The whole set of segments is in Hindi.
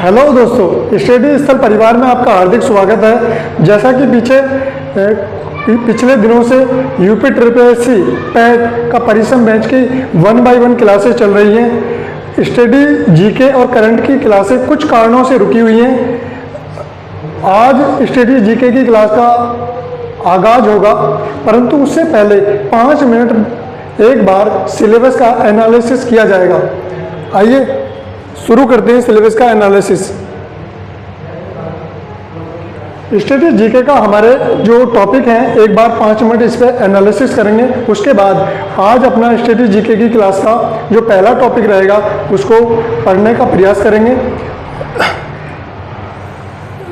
हेलो दोस्तों, स्टडी स्थल परिवार में आपका हार्दिक स्वागत है। जैसा कि पिछले दिनों से यूपी ट्रिपल पैट का परिश्रम बैच की 1 बाय 1 क्लासेस चल रही हैं। स्टडी जीके और करंट की क्लासेस कुछ कारणों से रुकी हुई हैं। आज स्टडी जीके की क्लास का आगाज होगा, परंतु उससे पहले 5 मिनट एक बार सिलेबस का एनालिसिस किया जाएगा। आइए शुरू करते हैं सिलेबस का एनालिसिस। स्टडी जीके का हमारे जो टॉपिक हैं, एक बार 5 मिनट इस पर एनालिसिस करेंगे। उसके बाद आज अपना स्टडी जीके की क्लास का जो पहला टॉपिक रहेगा उसको पढ़ने का प्रयास करेंगे।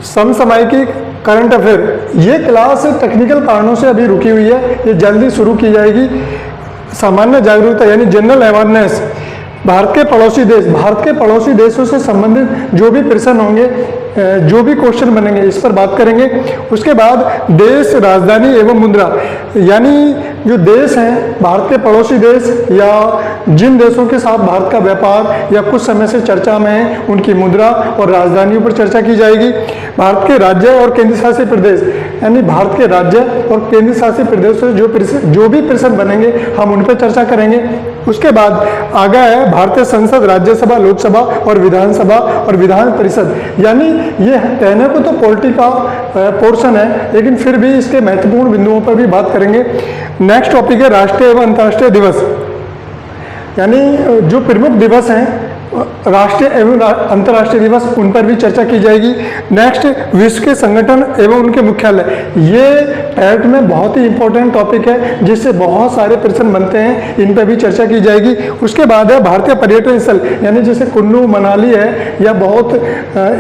समसामयिकी करंट अफेयर, ये क्लास टेक्निकल कारणों से अभी रुकी हुई है, ये जल्दी शुरू की जाएगी। सामान्य जागरूकता यानी जनरल अवेयरनेस, भारत के पड़ोसी देशों से संबंधित जो भी प्रश्न होंगे, जो भी क्वेश्चन बनेंगे, इस पर बात करेंगे। उसके बाद देश, राजधानी एवं मुद्रा, यानी जो देश हैं, भारत के पड़ोसी देश या जिन देशों के साथ भारत का व्यापार या कुछ समय से चर्चा में है, उनकी मुद्रा और राजधानियों पर चर्चा की जाएगी। भारत के राज्य और केंद्र शासित प्रदेश, यानी भारत के राज्य और केंद्र शासित प्रदेशों से जो भी प्रश्न बनेंगे हम उन पर चर्चा करेंगे। उसके बाद आगे है भारतीय संसद, राज्यसभा, लोकसभा और विधानसभा और विधान परिषद, यानी ये कहने को तो पॉलिटी का पोर्शन है, लेकिन फिर भी इसके महत्वपूर्ण बिंदुओं पर भी बात करेंगे। नेक्स्ट टॉपिक है राष्ट्रीय एवं अंतर्राष्ट्रीय दिवस, यानी जो प्रमुख दिवस हैं राष्ट्रीय एवं अंतर्राष्ट्रीय दिवस, उन पर भी चर्चा की जाएगी। नेक्स्ट विश्व के संगठन एवं उनके मुख्यालय, ये पैट में बहुत ही इंपॉर्टेंट टॉपिक है, जिससे बहुत सारे प्रश्न बनते हैं, इन पर भी चर्चा की जाएगी। उसके बाद है भारतीय पर्यटन स्थल, यानी जैसे कुल्लू मनाली है या बहुत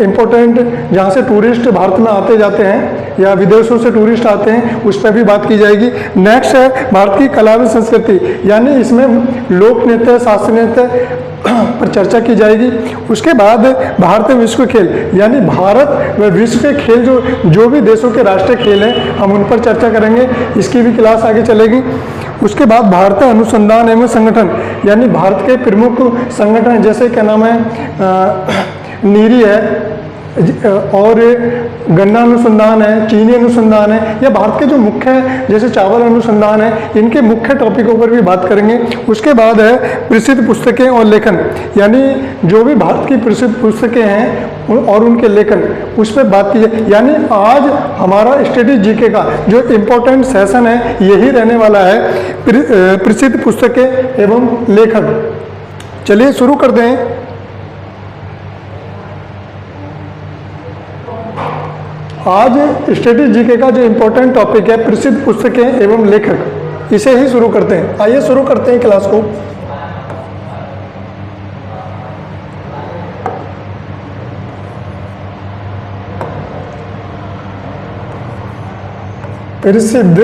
इंपॉर्टेंट, जहाँ से टूरिस्ट भारत में आते जाते हैं या विदेशों से टूरिस्ट आते हैं, उस पर भी बात की जाएगी। नेक्स्ट है भारत की कला व संस्कृति, यानी इसमें लोक नृत्य, शास्त्रीय नृत्य पर चर्चा की जाएगी। उसके बाद भारतीय विश्व खेल, यानी भारत व विश्व के खेल जो भी देशों के राष्ट्रीय खेल हैं, हम उन पर चर्चा करेंगे, इसकी भी क्लास आगे चलेगी। उसके बाद भारतीय अनुसंधान एवं संगठन, यानी भारत के प्रमुख संगठन जैसे क्या नाम है, नीरी है और गन्ना अनुसंधान है, चीनी अनुसंधान है, या भारत के जो मुख्य जैसे चावल अनुसंधान है, इनके मुख्य टॉपिकों पर भी बात करेंगे। उसके बाद है प्रसिद्ध पुस्तकें और लेखन, यानी जो भी भारत की प्रसिद्ध पुस्तकें हैं और उनके लेखन, उस पर बात की जाए। यानी आज हमारा स्टडी जीके का जो इम्पोर्टेंट सेशन है यही रहने वाला है, प्रसिद्ध पुस्तकें एवं लेखन। चलिए शुरू करते हैं। आज स्टडी जीके का जो इम्पोर्टेंट टॉपिक है प्रसिद्ध पुस्तकें एवं लेखक, इसे ही शुरू करते हैं। आइए शुरू करते हैं क्लास को। प्रसिद्ध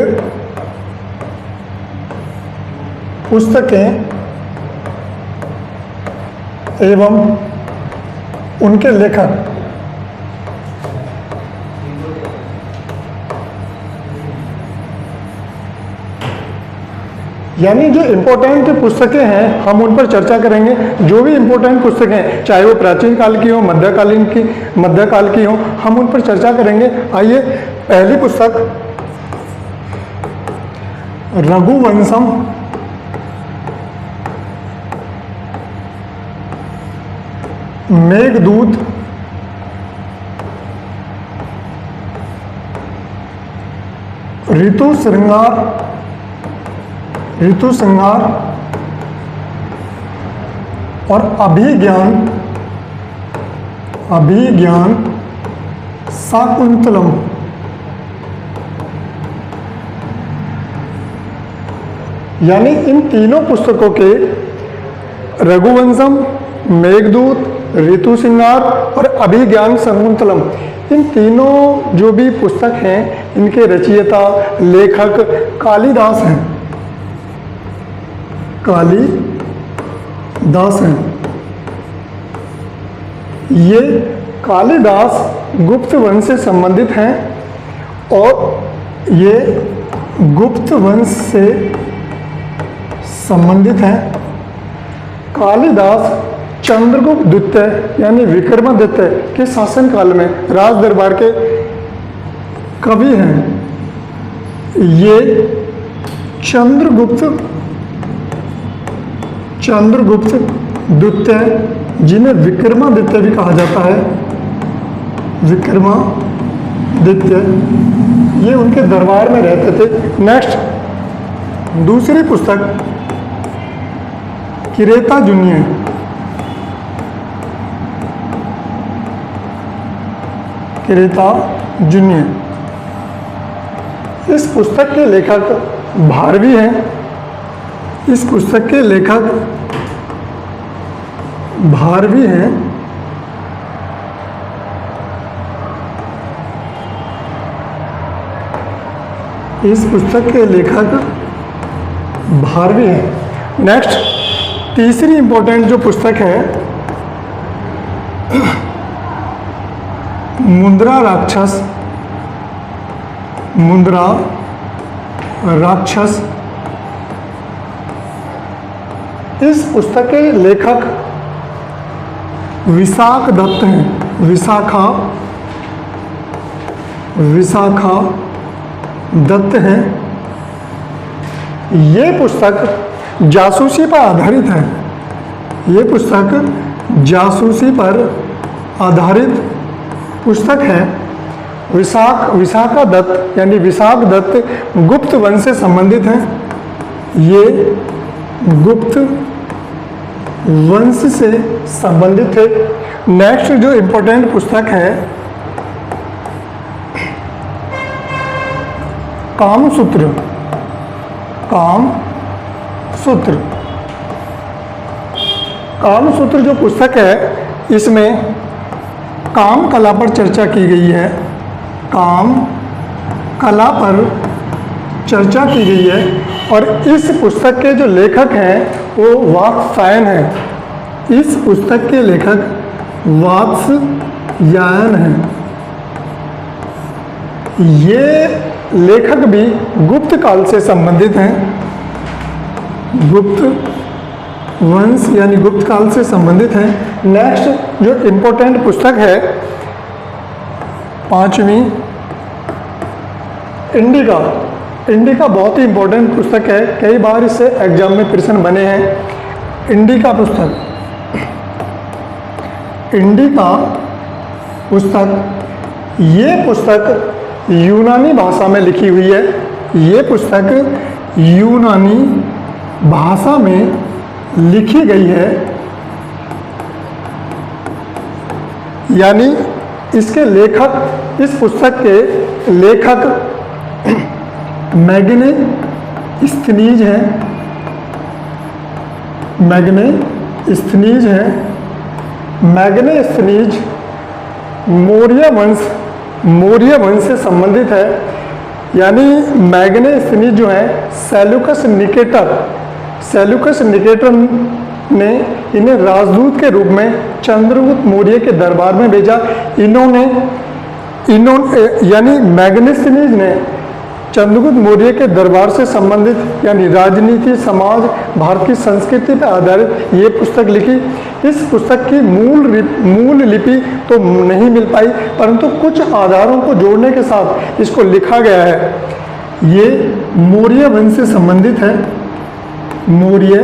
पुस्तकें एवं उनके लेखक। यानी जो इम्पोर्टेंट पुस्तकें हैं हम उन पर चर्चा करेंगे। जो भी इम्पोर्टेंट पुस्तकें हैं, चाहे वो प्राचीन काल की हो, मध्यकाल की हो, हम उन पर चर्चा करेंगे। आइए, पहली पुस्तक रघुवंशम, मेघदूत, ऋतु संहार और अभिज्ञान शाकुंतलम, यानी इन तीनों पुस्तकों के रघुवंशम, मेघदूत, ऋतु संहार और अभिज्ञान शाकुंतलम, इन तीनों जो भी पुस्तक हैं इनके रचयिता लेखक कालिदास हैं। ये कालिदास गुप्त वंश से संबंधित हैं और ये गुप्त वंश से संबंधित हैं। कालिदास चंद्रगुप्त द्वितीय यानी विक्रमादित्य के शासनकाल में राज दरबार के कवि हैं। ये चंद्रगुप्त द्वितीय, जिन्हें विक्रमादित्य भी कहा जाता है, विक्रमादित्य, ये उनके दरबार में रहते थे। नेक्स्ट दूसरी पुस्तक किरेता जुनिय। किरेता जुनिय, इस पुस्तक के लेखक भारवी हैं। इस पुस्तक के लेखक भारवी हैं। इस पुस्तक के लेखक भारवी हैं। नेक्स्ट तीसरी इंपॉर्टेंट जो पुस्तक है, मुद्रा राक्षस। मुद्रा राक्षस, इस पुस्तक के लेखक विशाख दत्त हैं। विशाखा दत्त हैं। ये पुस्तक जासूसी पर आधारित है। ये पुस्तक जासूसी पर आधारित पुस्तक है। विशाखा दत्त यानी विशाख दत्त गुप्त वंश से संबंधित हैं। ये गुप्त वंश से संबंधित है। नेक्स्ट जो इम्पोर्टेंट पुस्तक है, कामसूत्र। कामसूत्र जो पुस्तक है, इसमें काम कला पर चर्चा की गई है। काम कला पर चर्चा की गई है और इस पुस्तक के जो लेखक हैं वो वात्स्यायन हैं। इस पुस्तक के लेखक वात्स्यायन हैं। ये लेखक भी गुप्त काल से संबंधित हैं। गुप्त वंश यानी गुप्त काल से संबंधित हैं। नेक्स्ट जो इम्पोर्टेंट पुस्तक है, पांचवी, इंडिका। इंडिका बहुत ही इम्पोर्टेंट पुस्तक है, कई बार इससे एग्जाम में प्रश्न बने हैं। इंडिका पुस्तक, इंडिका पुस्तक, ये पुस्तक यूनानी भाषा में लिखी हुई है। ये पुस्तक यूनानी भाषा में लिखी गई है, यानी इसके लेखक, इस पुस्तक के लेखक मैगनेस्थनीज हैं। मैगनेस्थनीज हैं। मैगनेस्थनीज मौर्य वंश से संबंधित है। यानी मैगनेस्थनीज जो है सेल्यूकस निकेटर ने इन्हें राजदूत के रूप में चंद्रगुप्त मौर्य के दरबार में भेजा। इन्होंने यानी मैगनेस्थनीज ने चंद्रगुप्त मौर्य के दरबार से संबंधित यानी राजनीति, समाज, भारत की संस्कृति पर आधारित ये पुस्तक लिखी। इस पुस्तक की मूल लिपि तो नहीं मिल पाई, परंतु कुछ आधारों को जोड़ने के साथ इसको लिखा गया है। ये मौर्य वंश से संबंधित है। मौर्य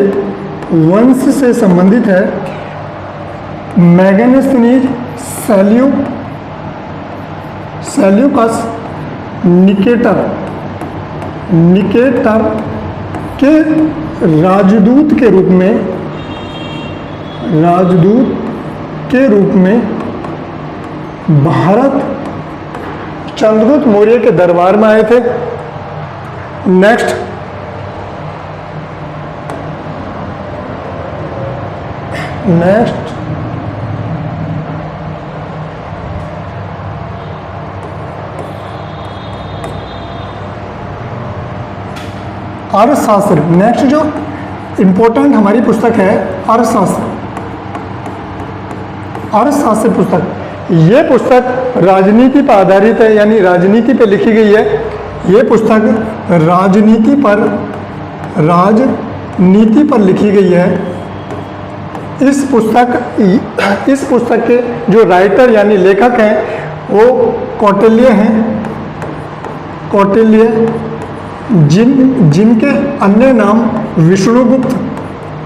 वंश से संबंधित है। मैगनेस्थनीज सेल्यूकस निकेटर के राजदूत के रूप में भारत चंद्रगुप्त मौर्य के दरबार में आए थे। नेक्स्ट अर्थशास्त्र। नेक्स्ट जो इम्पोर्टेंट हमारी पुस्तक है अर्थशास्त्र पुस्तक। ये पुस्तक राजनीति पर आधारित है, यानी राजनीति पर लिखी गई है। ये पुस्तक राजनीति पर लिखी गई है। इस पुस्तक के जो राइटर यानी लेखक हैं वो कौटिल्य हैं। कौटिल्य, जिनके अन्य नाम विष्णुगुप्त,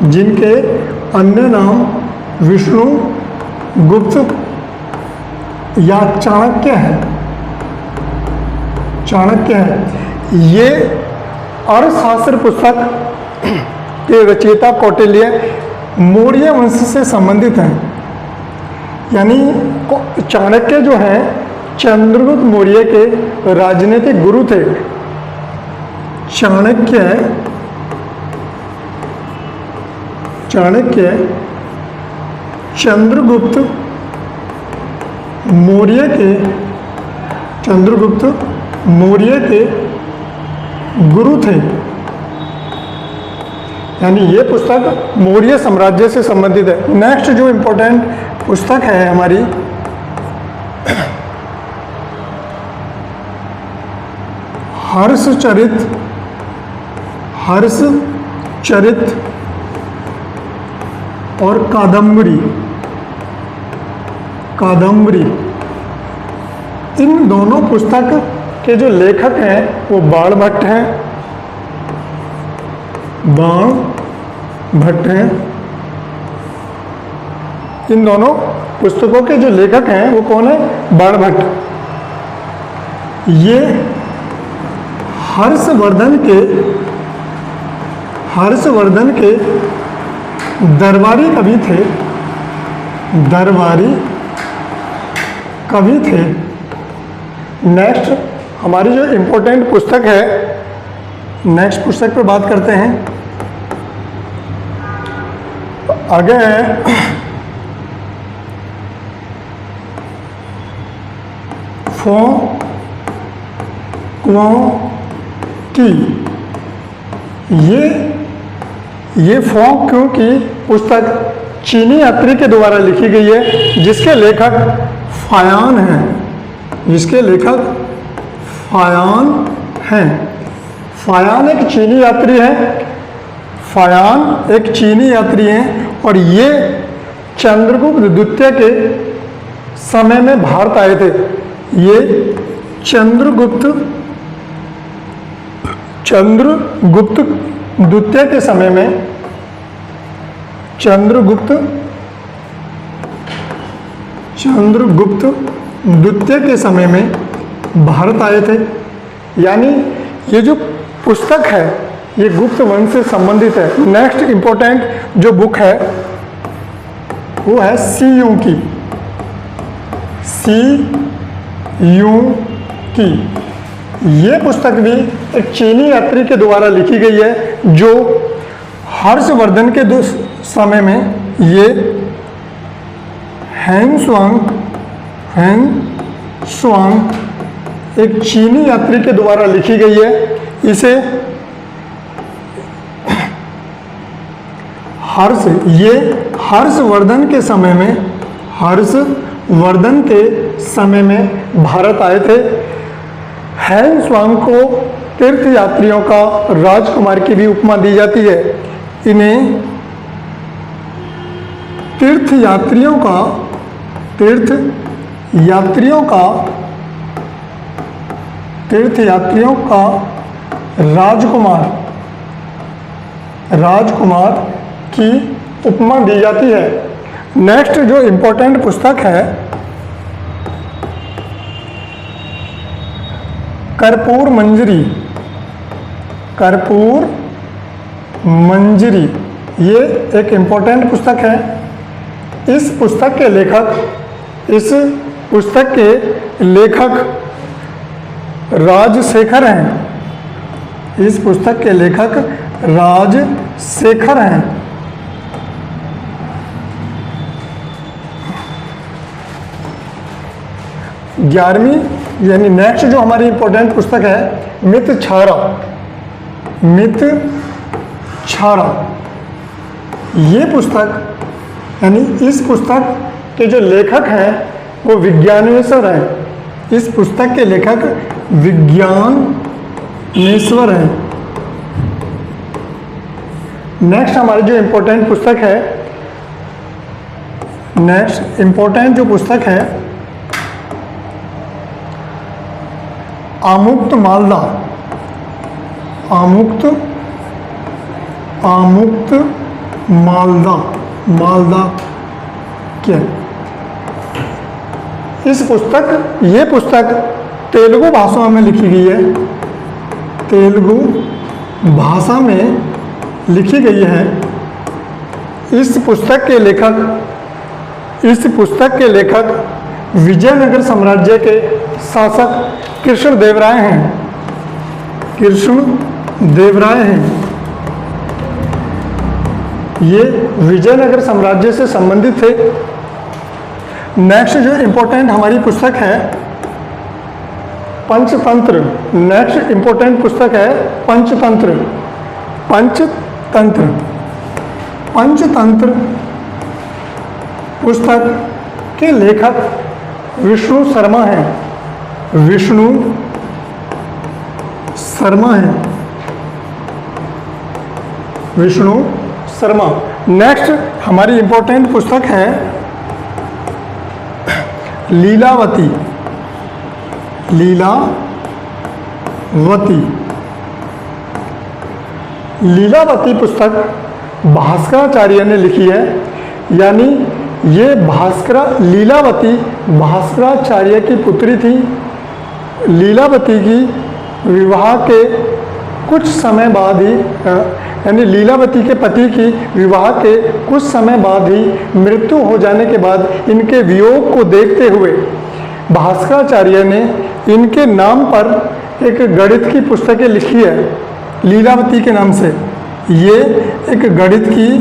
जिनके अन्य नाम विष्णुगुप्त या चाणक्य है, चाणक्य है। ये अर्थशास्त्र पुस्तक के रचयिता कौटिल्य मौर्य वंश से संबंधित हैं। यानी चाणक्य जो हैं चंद्रगुप्त मौर्य के राजनीतिक गुरु थे। चाणक्य चंद्रगुप्त मौर्य के गुरु थे। यानी ये पुस्तक मौर्य साम्राज्य से संबंधित है। नेक्स्ट जो इम्पोर्टेंट पुस्तक है हमारी हर्षचरित और कादम्बरी। इन दोनों पुस्तक के जो लेखक हैं वो बाणभट्ट हैं। इन दोनों पुस्तकों के जो लेखक हैं वो कौन है? बाणभट्ट। ये हर्षवर्धन के दरबारी कवि थे। नेक्स्ट हमारी जो इम्पोर्टेंट पुस्तक है, नेक्स्ट पुस्तक पे बात करते हैं। आगे है फॉ क्वों की। ये फॉ क्यों की पुस्तक चीनी यात्री के द्वारा लिखी गई है, जिसके लेखक फायान हैं। फायान एक चीनी यात्री हैं और ये चंद्रगुप्त द्वितीय के समय में भारत आए थे। ये चंद्रगुप्त द्वितीय के समय में चंद्रगुप्त द्वितीय के समय में भारत आए थे। यानी ये जो पुस्तक है ये गुप्त वंश से संबंधित है। नेक्स्ट इंपॉर्टेंट जो बुक है वो है सी यू की। ये पुस्तक भी एक चीनी यात्री के द्वारा लिखी गई है, जो हर्षवर्धन के समय में ये हैंग स्वांग एक चीनी यात्री के द्वारा लिखी गई है। इसे हर्षवर्धन के समय में भारत आए थे। हैंग स्वांग को तीर्थ यात्रियों का राजकुमार की भी उपमा दी जाती है। इन्हें तीर्थ यात्रियों का राजकुमार की उपमा दी जाती है। नेक्स्ट जो इम्पोर्टेंट पुस्तक है कर्पूर मंजरी। ये एक इम्पोर्टेंट पुस्तक है। इस पुस्तक के लेखक राजशेखर हैं। इस पुस्तक के लेखक राजशेखर हैं। 11वीं यानी नेक्स्ट जो हमारी इंपॉर्टेंट पुस्तक है मितछारा। ये पुस्तक यानी इस पुस्तक के जो लेखक हैं वो विज्ञानेश्वर हैं। इस पुस्तक के लेखक विज्ञानेश्वर हैं। नेक्स्ट हमारी जो इम्पोर्टेंट पुस्तक है नेक्स्ट इम्पोर्टेंट जो पुस्तक है आमुक्त मालदा, आमुक्त मालदा, मालदा क्या इस पुस्तक, ये पुस्तक तेलुगु भाषा में लिखी गई है, तेलुगु भाषा में लिखी गई है। इस पुस्तक के लेखक विजयनगर साम्राज्य के शासक कृष्णदेवराय हैं, कृष्णदेवराय हैं। ये विजयनगर साम्राज्य से संबंधित थे। नेक्स्ट जो इम्पोर्टेंट हमारी पुस्तक है पंचतंत्र, नेक्स्ट इम्पोर्टेंट पुस्तक है पंचतंत्र, पंचतंत्र, पंचतंत्र पुस्तक के लेखक विष्णु शर्मा हैं, विष्णु शर्मा हैं, विष्णु शर्मा। नेक्स्ट हमारी इंपॉर्टेंट पुस्तक है लीलावती, लीलावती, लीलावती पुस्तक भास्कराचार्य ने लिखी है, यानी ये लीलावती भास्कराचार्य की पुत्री थी। लीलावती की विवाह के कुछ समय बाद ही यानी लीलावती के पति की विवाह के कुछ समय बाद ही मृत्यु हो जाने के बाद इनके वियोग को देखते हुए भास्कराचार्य ने इनके नाम पर एक गणित की पुस्तकें लिखी है लीलावती के नाम से। ये एक गणित की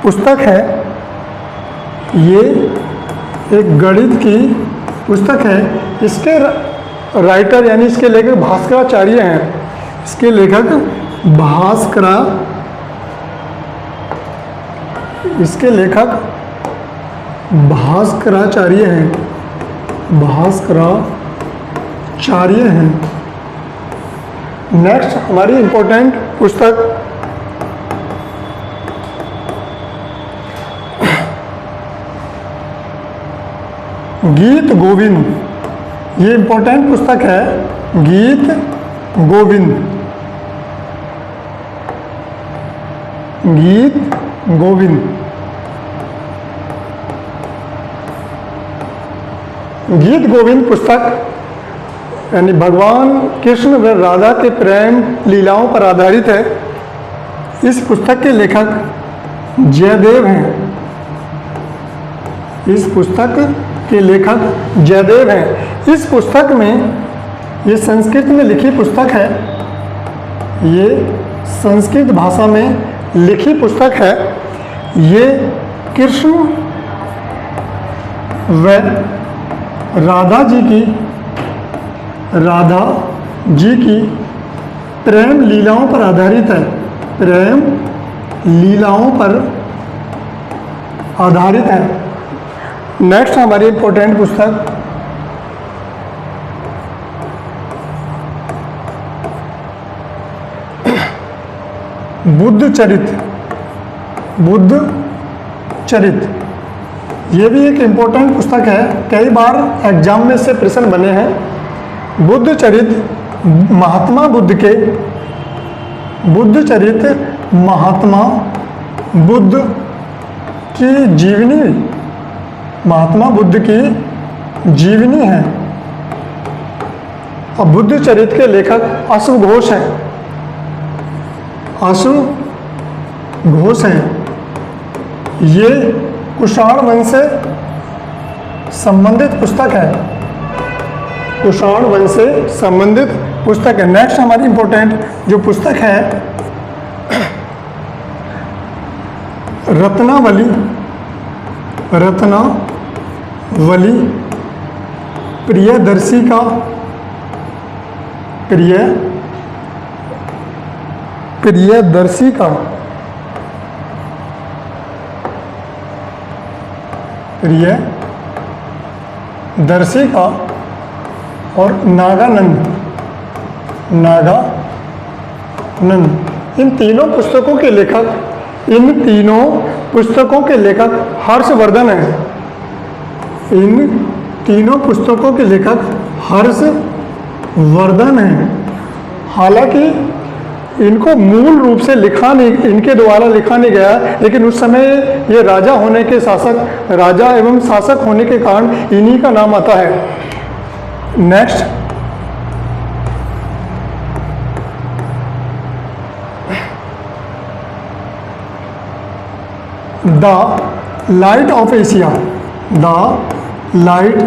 पुस्तक है, ये एक गणित की पुस्तक है। इसके राइटर यानी इसके लेखक भास्कराचार्य हैं, इसके लेखक इसके लेखक भास्कराचार्य हैं, भास्कराचार्य हैं। नेक्स्ट हमारी इंपॉर्टेंट पुस्तक गीत गोविंद, ये इंपॉर्टेंट पुस्तक है गीत गोविंद, गीत गोविंद। गीत गोविंद पुस्तक यानी भगवान कृष्ण व राधा के प्रेम लीलाओं पर आधारित है। इस पुस्तक के लेखक जयदेव हैं, इस पुस्तक के लेखक जयदेव हैं। इस पुस्तक में ये संस्कृत में लिखी पुस्तक है, ये संस्कृत भाषा में लिखी पुस्तक है। ये कृष्ण व राधा जी की प्रेम लीलाओं पर आधारित है, प्रेम लीलाओं पर आधारित है। नेक्स्ट हमारी इंपॉर्टेंट पुस्तक बुद्ध चरित, बुद्ध चरित। ये भी एक इम्पोर्टेंट पुस्तक है, कई बार एग्जाम में से प्रश्न बने हैं। बुद्ध चरित महात्मा बुद्ध के, बुद्ध चरित महात्मा बुद्ध की जीवनी, महात्मा बुद्ध की जीवनी है। और बुद्ध चरित के लेखक अश्व घोष हैं, अश्व घोष हैं। ये कुषाण वंश से संबंधित पुस्तक है, कुषाण वंश से संबंधित पुस्तक है। नेक्स्ट हमारी इंपॉर्टेंट जो पुस्तक है रत्नावली, रत्नावली प्रियदर्शी का, प्रियदर्शी का, प्रियदर्शी का और नागानंद, नागानंद। इन तीनों पुस्तकों के लेखक, इन तीनों पुस्तकों के लेखक हर्षवर्धन हैं, इन तीनों पुस्तकों के लेखक हर्ष वर्धन हैं। हालांकि इनको मूल रूप से लिखा नहीं, इनके द्वारा लिखा नहीं गया, लेकिन उस समय ये राजा होने के शासक, राजा एवं शासक होने के कारण इन्हीं का नाम आता है। Next, the light of Asia, the light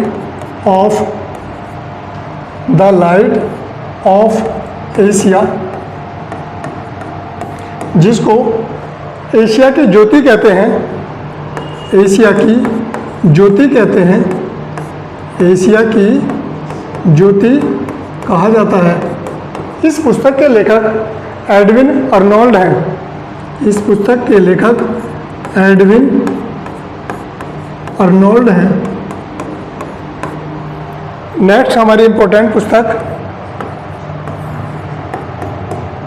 of Asia, जिसको एशिया की ज्योति कहते हैं, एशिया की ज्योति कहते हैं, एशिया की ज्योति कहा जाता है। इस पुस्तक के लेखक एडविन अर्नोल्ड हैं। इस पुस्तक के लेखक एडविन अर्नोल्ड हैं। नेक्स्ट हमारी इंपॉर्टेंट पुस्तक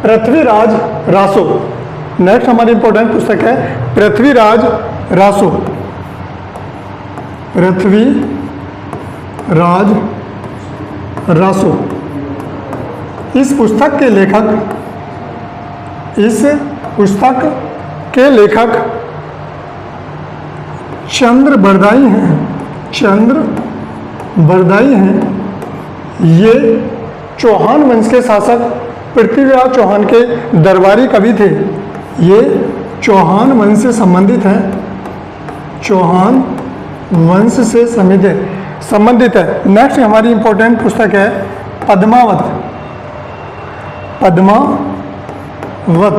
पृथ्वीराज रासो। नेक्स्ट हमारी इंपॉर्टेंट पुस्तक है पृथ्वीराज रासो। पृथ्वीराज रासो। इस पुस्तक के लेखक चंद्र बरदाई हैं। चंद्र बरदाई हैं। ये चौहान वंश के शासक पृथ्वीराज चौहान के दरबारी कवि थे। ये चौहान वंश से संबंधित हैं। चौहान वंश से संबंधित है। नेक्स्ट हमारी इंपॉर्टेंट पुस्तक है पद्मावत। पद्मावत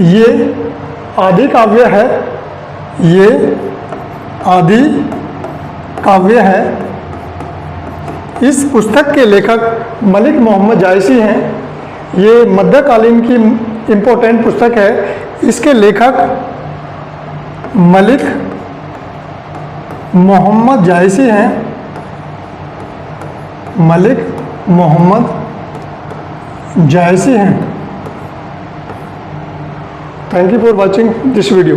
ये आदि काव्य है। ये आदि काव्य है। इस पुस्तक के लेखक मलिक मोहम्मद जायसी हैं। ये मध्यकालीन की इम्पोर्टेंट पुस्तक है। इसके लेखक मलिक मोहम्मद जायसी हैं। मलिक मोहम्मद जायसी हैं। Thank you for watching this video.